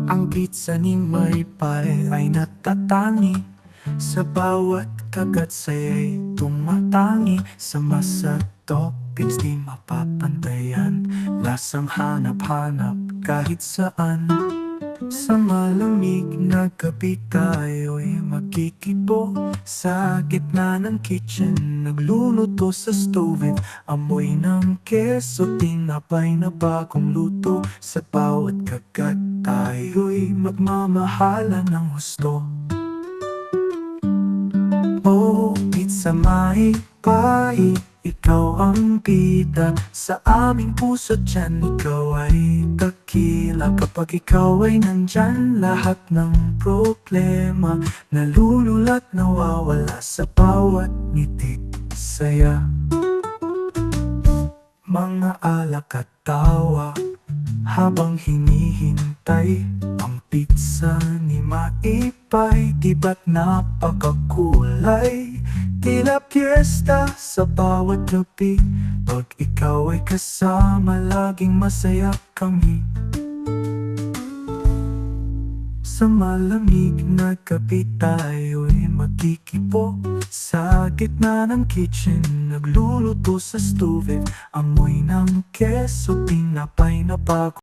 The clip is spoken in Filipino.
Ang pizza ni May Pare ay natatangi sa bawat kagat sa'yo'y tumatangi. Sama sa toppings di mapapantayan, lasang hanap-hanap kahit saan. Sa malamig na gabi tayo'y magkikibo sa gitna ng kitchen, nagluluto sa stove. Amoy ng keso, tinapay na bagong luto. Sa bawat kagat tayo'y magmamahala ng husto. Oh, pizza May Pare, ikaw ang bida sa aming puso dyan. Ikaw ay dakila, kapag ikaw ay nandyan, lahat ng problema nalululat, nawawala sa bawat ngiti. Saya, mga alak at tawa habang hinihintay ang pizza ni May Pare. Di ba't napakakulay? Tila piyesta sa bawat gabi. Pag ikaw ay kasama, laging masaya kami. Sa malamig na gabi tayo'y magkikibo sa gitna ng kitchen, nagluluto sa stove. Amoy ng keso, tinapay na bago